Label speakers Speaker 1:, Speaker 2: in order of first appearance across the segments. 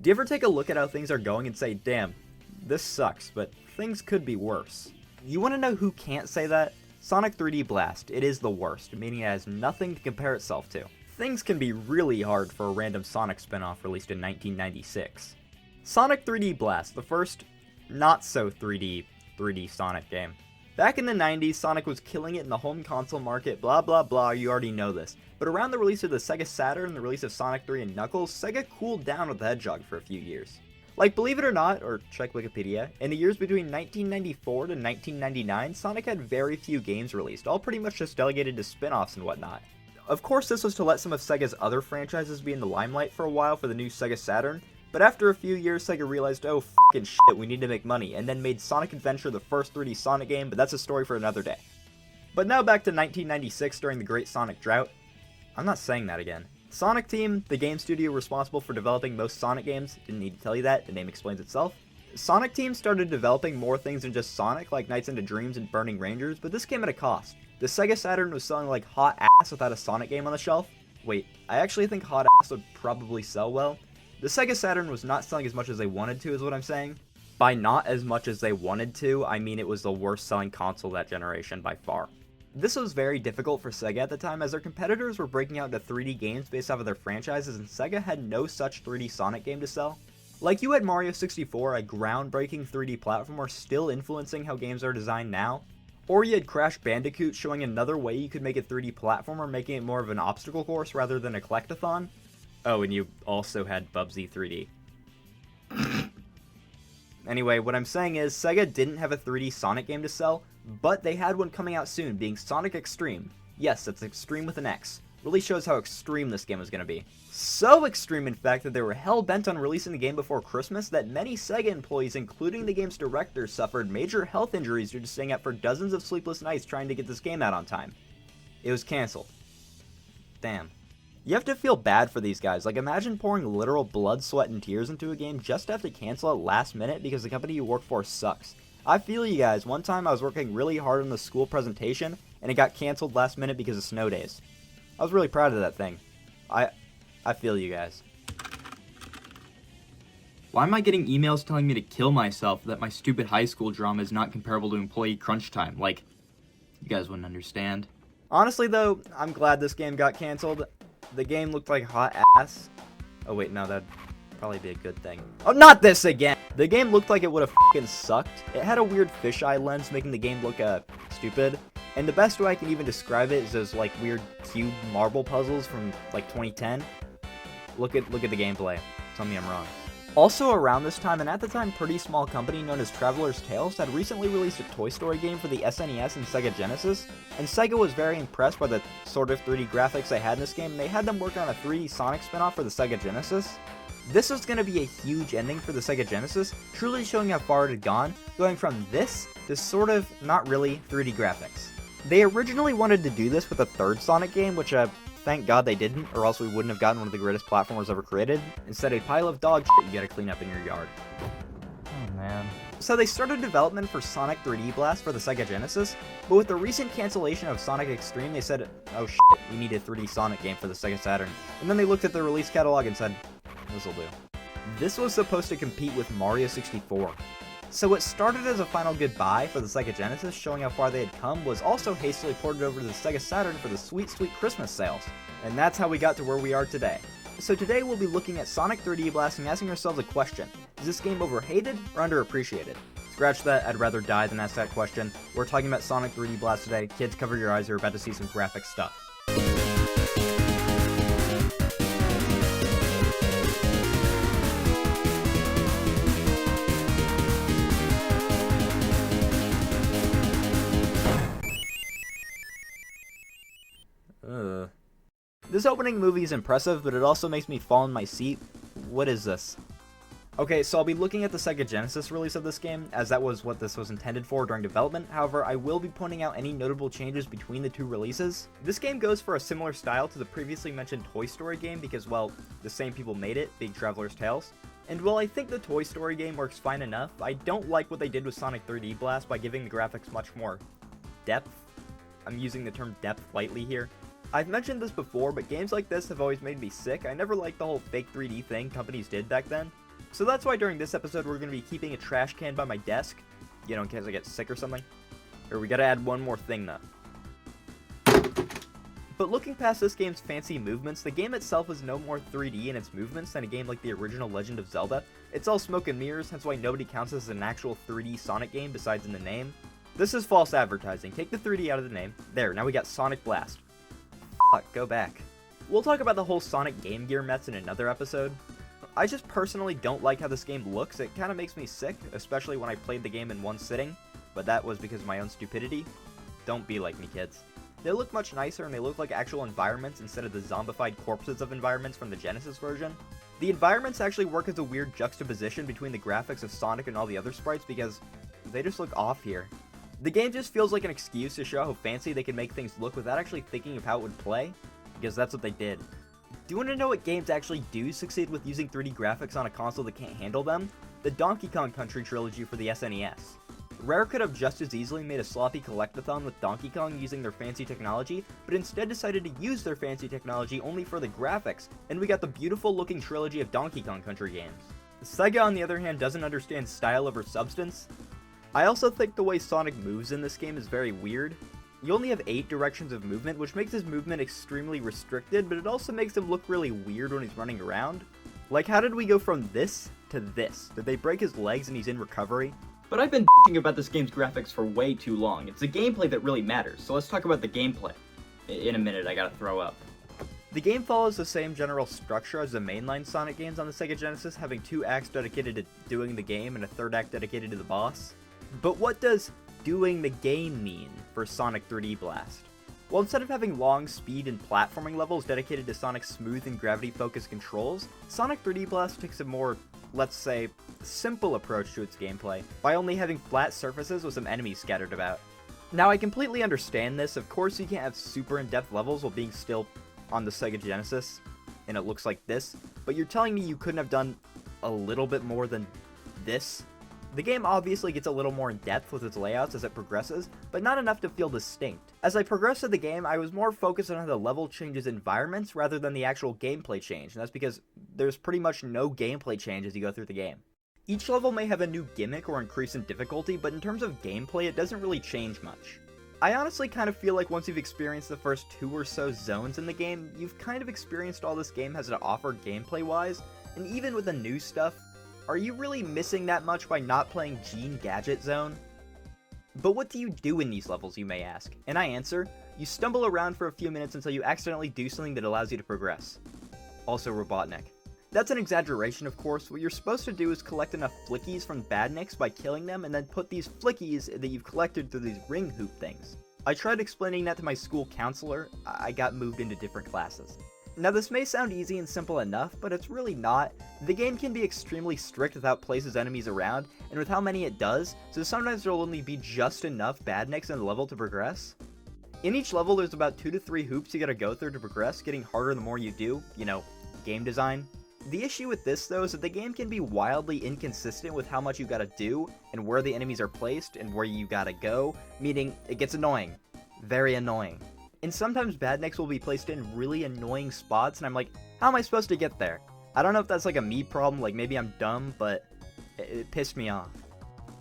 Speaker 1: Do you ever take a look at how things are going and say, damn, this sucks, but things could be worse? You want to know who can't say that? Sonic 3D Blast. It is the worst, meaning it has nothing to compare itself to. Things can be really hard for a random Sonic spin-off released in 1996. Sonic 3D Blast, the first not-so 3D Sonic game. Back in the 90s, Sonic was killing it in the home console market, blah blah blah, you already know this. But around the release of the Sega Saturn and the release of Sonic 3 and Knuckles, Sega cooled down with the Hedgehog for a few years. Like, believe it or not, or check Wikipedia, in the years between 1994 to 1999, Sonic had very few games released, all pretty much just delegated to spin-offs and whatnot. Of course, this was to let some of Sega's other franchises be in the limelight for a while for the new Sega Saturn, but after a few years, Sega realized, oh fucking shit, we need to make money, and then made Sonic Adventure the first 3D Sonic game, but that's a story for another day. But now back to 1996 during the Great Sonic Drought. I'm not saying that again. Sonic Team, the game studio responsible for developing most Sonic games, didn't need to tell you that, the name explains itself. Sonic Team started developing more things than just Sonic, like Nights into Dreams and Burning Rangers, but this came at a cost. The Sega Saturn was selling like hot ass without a Sonic game on the shelf. Wait, I actually think hot ass would probably sell well. The Sega Saturn was not selling as much as they wanted to, is what I'm saying. By not as much as they wanted to, I mean it was the worst selling console that generation by far. This was very difficult for Sega at the time, as their competitors were breaking out into 3D games based off of their franchises, and Sega had no such 3D Sonic game to sell. Like you had Mario 64, a groundbreaking 3D platformer still influencing how games are designed now, or you had Crash Bandicoot showing another way you could make a 3D platformer, making it more of an obstacle course rather than a collectathon. Oh, and you also had Bubsy 3D. Anyway, what I'm saying is, Sega didn't have a 3D Sonic game to sell, but they had one coming out soon, being Sonic Extreme. Yes, that's Extreme with an X. Really shows how extreme this game was going to be. So extreme, in fact, that they were hell-bent on releasing the game before Christmas that many Sega employees, including the game's director, suffered major health injuries due to staying up for dozens of sleepless nights trying to get this game out on time. It was cancelled. Damn. You have to feel bad for these guys. Like, imagine pouring literal blood, sweat, and tears into a game just to have to cancel it last minute because the company you work for sucks. I feel you guys. One time I was working really hard on the school presentation, and it got canceled last minute because of snow days. I was really proud of that thing. I feel you guys. Why am I getting emails telling me to kill myself that my stupid high school drama is not comparable to employee crunch time? Like, you guys wouldn't understand. Honestly though, I'm glad this game got canceled. The game looked like hot ass. Oh wait, no, that'd probably be a good thing. Oh, not this again! The game looked like it would have fucking sucked. It had a weird fisheye lens making the game look, stupid. And the best way I can even describe it is those, like, weird cube marble puzzles from, like, 2010. Look at the gameplay. Tell me I'm wrong. Also around this time, and at the time pretty small company known as Traveler's Tales had recently released a Toy Story game for the SNES and Sega Genesis, and Sega was very impressed by the sort of 3D graphics they had in this game, and they had them work on a 3D Sonic spin-off for the Sega Genesis. This was going to be a huge ending for the Sega Genesis, truly showing how far it had gone, going from this to sort of not really 3D graphics. They originally wanted to do this with a third Sonic game, which thank God they didn't, or else we wouldn't have gotten one of the greatest platformers ever created. Instead, a pile of dog shit you gotta clean up in your yard. Oh man. So they started development for Sonic 3D Blast for the Sega Genesis, but with the recent cancellation of Sonic Extreme, they said, oh shit, we need a 3D Sonic game for the Sega Saturn. And then they looked at the release catalog and said, this'll do. This was supposed to compete with Mario 64. So what started as a final goodbye for the Sega Genesis, showing how far they had come, was also hastily ported over to the Sega Saturn for the sweet, sweet Christmas sales. And that's how we got to where we are today. So today we'll be looking at Sonic 3D Blast and asking ourselves a question. Is this game overhated or underappreciated? Scratch that, I'd rather die than ask that question. We're talking about Sonic 3D Blast today. Kids, cover your eyes, you're about to see some graphic stuff. This opening movie is impressive, but it also makes me fall in my seat. What is this? Okay, so I'll be looking at the Sega Genesis release of this game, as that was what this was intended for during development. However, I will be pointing out any notable changes between the two releases. This game goes for a similar style to the previously mentioned Toy Story game because, well, the same people made it, being Traveler's Tales. And while I think the Toy Story game works fine enough, I don't like what they did with Sonic 3D Blast by giving the graphics much more depth. I'm using the term depth lightly here. I've mentioned this before, but games like this have always made me sick. I never liked the whole fake 3D thing companies did back then. So that's why during this episode we're going to be keeping a trash can by my desk, you know, in case I get sick or something. Or we gotta add one more thing though. But looking past this game's fancy movements, the game itself is no more 3D in its movements than a game like the original Legend of Zelda. It's all smoke and mirrors, hence why nobody counts this as an actual 3D Sonic game besides in the name. This is false advertising. Take the 3D out of the name. There, now we got Sonic Blast. Fuck, go back. We'll talk about the whole Sonic Game Gear mess in another episode. I just personally don't like how this game looks. It kind of makes me sick, especially when I played the game in one sitting, but that was because of my own stupidity. Don't be like me, kids. They look much nicer and they look like actual environments instead of the zombified corpses of environments from the Genesis version. The environments actually work as a weird juxtaposition between the graphics of Sonic and all the other sprites because they just look off here. The game just feels like an excuse to show how fancy they can make things look without actually thinking of how it would play, because that's what they did. Do you want to know what games actually do succeed with using 3D graphics on a console that can't handle them? The Donkey Kong Country trilogy for the SNES. Rare could have just as easily made a sloppy collectathon with Donkey Kong using their fancy technology, but instead decided to use their fancy technology only for the graphics, and we got the beautiful looking trilogy of Donkey Kong Country games. Sega on the other hand doesn't understand style over substance. I also think the way Sonic moves in this game is very weird. You only have 8 directions of movement, which makes his movement extremely restricted, but it also makes him look really weird when he's running around. Like, how did we go from this to this? Did they break his legs and he's in recovery? But I've been bitching about this game's graphics for way too long. It's the gameplay that really matters, so let's talk about the gameplay. In a minute, I gotta throw up. The game follows the same general structure as the mainline Sonic games on the Sega Genesis, having 2 acts dedicated to doing the game and a 3rd act dedicated to the boss. But what does doing the game mean for Sonic 3D Blast? Well, instead of having long speed and platforming levels dedicated to Sonic's smooth and gravity-focused controls, Sonic 3D Blast takes a more, let's say, simple approach to its gameplay, by only having flat surfaces with some enemies scattered about. Now, I completely understand this. Of course you can't have super in-depth levels while being still on the Sega Genesis, and it looks like this, but you're telling me you couldn't have done a little bit more than this? The game obviously gets a little more in depth with its layouts as it progresses, but not enough to feel distinct. As I progressed through the game, I was more focused on how the level changes environments rather than the actual gameplay change, and that's because there's pretty much no gameplay change as you go through the game. Each level may have a new gimmick or increase in difficulty, but in terms of gameplay, it doesn't really change much. I honestly kind of feel like once you've experienced the first 2 or so zones in the game, you've kind of experienced all this game has to offer gameplay-wise, and even with the new stuff, are you really missing that much by not playing Gene Gadget Zone? But what do you do in these levels, you may ask? And I answer, you stumble around for a few minutes until you accidentally do something that allows you to progress. Also Robotnik. That's an exaggeration, of course. What you're supposed to do is collect enough flickies from badniks by killing them, and then put these flickies that you've collected through these ring hoop things. I tried explaining that to my school counselor. I got moved into different classes. Now this may sound easy and simple enough, but it's really not. The game can be extremely strict with how it places enemies around, and with how many it does, so sometimes there will only be just enough badniks in the level to progress. In each level there's about 2 to 3 hoops you gotta go through to progress, getting harder the more you do, you know, game design. The issue with this though is that the game can be wildly inconsistent with how much you gotta do, and where the enemies are placed, and where you gotta go, meaning it gets annoying. Very annoying. And sometimes badniks will be placed in really annoying spots, and I'm like, how am I supposed to get there? I don't know if that's like a me problem, like maybe I'm dumb, but it pissed me off.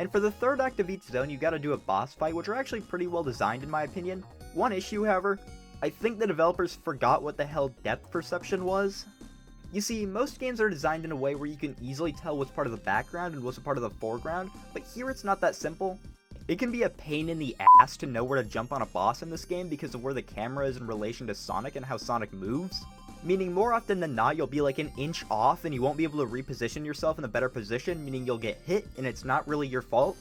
Speaker 1: And for the 3rd act of each zone, you gotta do a boss fight, which are actually pretty well designed in my opinion. One issue, however, I think the developers forgot what the hell depth perception was. You see, most games are designed in a way where you can easily tell what's part of the background and what's a part of the foreground, but here it's not that simple. It can be a pain in the ass to know where to jump on a boss in this game because of where the camera is in relation to Sonic and how Sonic moves. Meaning more often than not you'll be like an inch off and you won't be able to reposition yourself in a better position, meaning you'll get hit and it's not really your fault.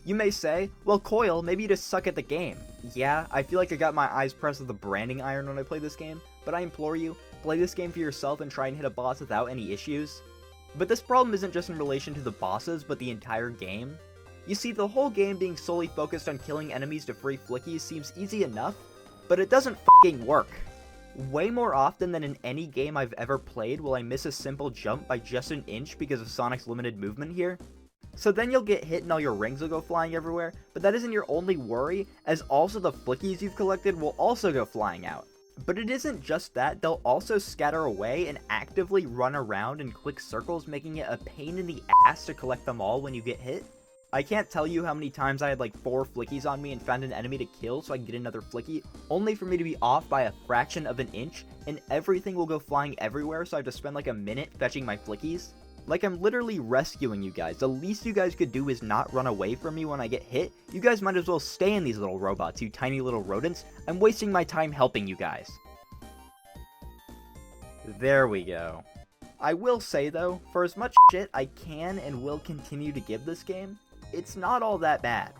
Speaker 1: You may say, well Coil, maybe you just suck at the game. Yeah, I feel like I got my eyes pressed with a branding iron when I play this game, but I implore you, play this game for yourself and try and hit a boss without any issues. But this problem isn't just in relation to the bosses, but the entire game. You see, the whole game being solely focused on killing enemies to free flickies seems easy enough, but it doesn't f***ing work. Way more often than in any game I've ever played will I miss a simple jump by just an inch because of Sonic's limited movement here. So then you'll get hit and all your rings will go flying everywhere, but that isn't your only worry, as also the flickies you've collected will also go flying out. But it isn't just that, they'll also scatter away and actively run around in quick circles, making it a pain in the ass to collect them all when you get hit. I can't tell you how many times I had like 4 flickies on me and found an enemy to kill so I can get another flicky, only for me to be off by a fraction of an inch, and everything will go flying everywhere, so I have to spend like a minute fetching my flickies. Like, I'm literally rescuing you guys. The least you guys could do is not run away from me when I get hit. You guys might as well stay in these little robots, you tiny little rodents. I'm wasting my time helping you guys. There we go. I will say though, for as much shit I can and will continue to give this game, it's not all that bad.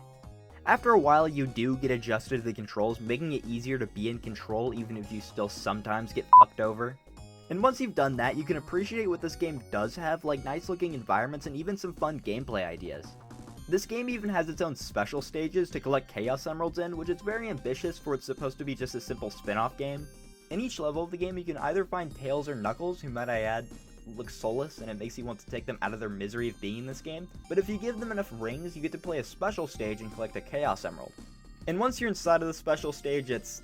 Speaker 1: After a while, you do get adjusted to the controls, making it easier to be in control even if you still sometimes get fucked over. And once you've done that, you can appreciate what this game does have, like nice looking environments and even some fun gameplay ideas. This game even has its own special stages to collect Chaos Emeralds in, which is very ambitious for it's supposed to be just a simple spin-off game. In each level of the game, you can either find Tails or Knuckles, who might I add, look soulless, and it makes you want to take them out of their misery of being in this game, but if you give them enough rings, you get to play a special stage and collect a Chaos Emerald. And once you're inside of the special stage, it's...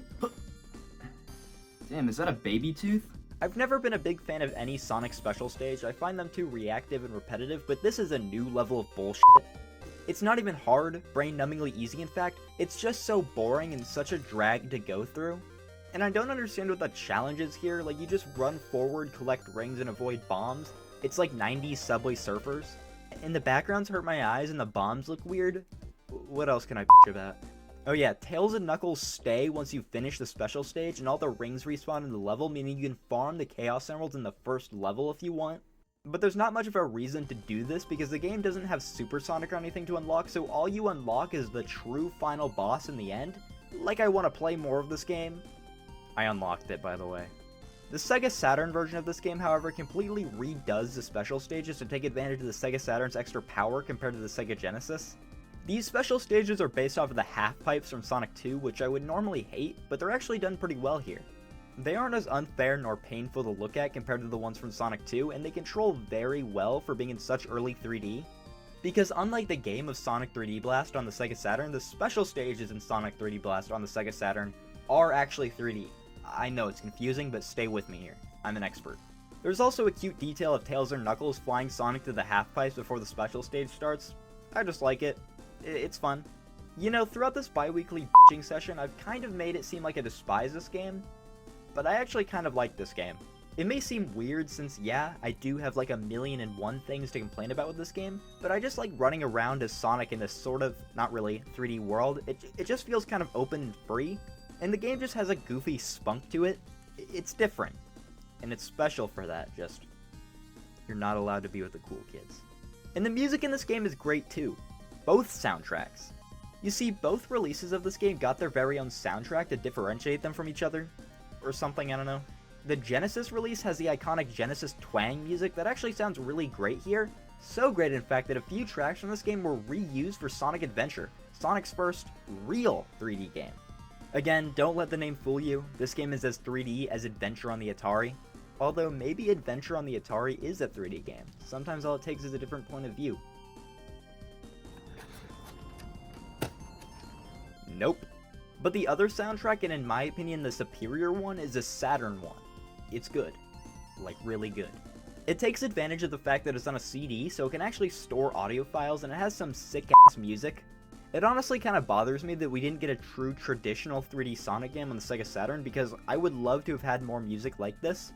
Speaker 2: Damn, is that a baby tooth?
Speaker 1: I've never been a big fan of any Sonic special stage. I find them too reactive and repetitive, but this is a new level of bullshit. It's not even hard, brain-numbingly easy in fact, it's just so boring and such a drag to go through. And I don't understand what the challenge is here, like you just run forward, collect rings, and avoid bombs. It's like 90s Subway Surfers. And the backgrounds hurt my eyes and the bombs look weird. What else can I bitch about? Oh yeah, Tails and Knuckles stay once you finish the special stage, and all the rings respawn in the level, meaning you can farm the Chaos Emeralds in the first level if you want. But there's not much of a reason to do this, because the game doesn't have Super Sonic or anything to unlock, so all you unlock is the true final boss in the end. Like I want to play more of this game. I unlocked it, by the way. The Sega Saturn version of this game, however, completely redoes the special stages to take advantage of the Sega Saturn's extra power compared to the Sega Genesis. These special stages are based off of the half-pipes from Sonic 2, which I would normally hate, but they're actually done pretty well here. They aren't as unfair nor painful to look at compared to the ones from Sonic 2, and they control very well for being in such early 3D. Because unlike the game of Sonic 3D Blast on the Sega Saturn, the special stages in Sonic 3D Blast on the Sega Saturn are actually 3D. I know it's confusing, but stay with me here. I'm an expert. There's also a cute detail of Tails or Knuckles flying Sonic to the half-pipes before the special stage starts. I just like it. It's fun. You know, throughout this bi-weekly bitching session, I've kind of made it seem like I despise this game, but I actually kind of like this game. It may seem weird since, yeah, I do have like 1,000,001 things to complain about with this game, but I just like running around as Sonic in this sort of, not really, 3D world. It just feels kind of open and free, and the game just has a goofy spunk to it. It's different, and it's special for that, just, you're not allowed to be with the cool kids. And the music in this game is great too. Both soundtracks. You see, both releases of this game got their very own soundtrack to differentiate them from each other, or something, I don't know. The Genesis release has the iconic Genesis twang music that actually sounds really great here. So great, in fact, that a few tracks from this game were reused for Sonic Adventure, Sonic's first real 3D game. Again, don't let the name fool you, this game is as 3D as Adventure on the Atari. Although maybe Adventure on the Atari is a 3D game. Sometimes all it takes is a different point of view. Nope. But the other soundtrack, and in my opinion the superior one, is the Saturn one. It's good. Like, really good. It takes advantage of the fact that it's on a CD, so it can actually store audio files, and it has some sick-ass music. It honestly kind of bothers me that we didn't get a true traditional 3D Sonic game on the Sega Saturn, because I would love to have had more music like this.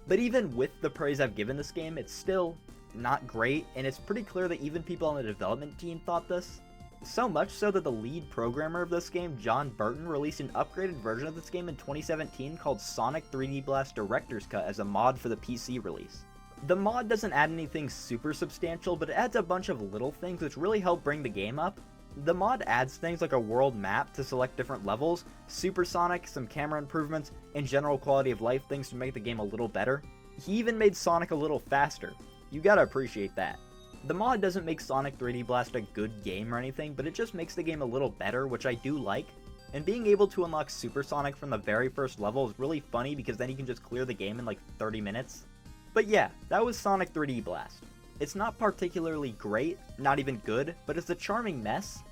Speaker 1: But even with the praise I've given this game, it's still not great, and it's pretty clear that even people on the development team thought this. So much so that the lead programmer of this game, John Burton, released an upgraded version of this game in 2017 called Sonic 3D Blast Director's Cut as a mod for the PC release. The mod doesn't add anything super substantial, but it adds a bunch of little things which really help bring the game up. The mod adds things like a world map to select different levels, Supersonic, some camera improvements, and general quality of life things to make the game a little better. He even made Sonic a little faster. You gotta appreciate that. The mod doesn't make Sonic 3D Blast a good game or anything, but it just makes the game a little better, which I do like. And being able to unlock Supersonic from the very first level is really funny because then you can just clear the game in like 30 minutes. But yeah, that was Sonic 3D Blast. It's not particularly great, not even good, but it's a charming mess.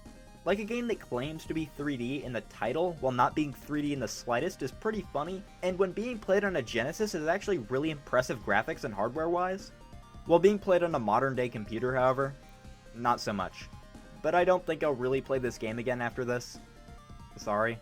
Speaker 1: Like, a game that claims to be 3D in the title while not being 3D in the slightest is pretty funny, and when being played on a Genesis is actually really impressive graphics and hardware-wise. While being played on a modern-day computer, however, not so much. But I don't think I'll really play this game again after this. Sorry.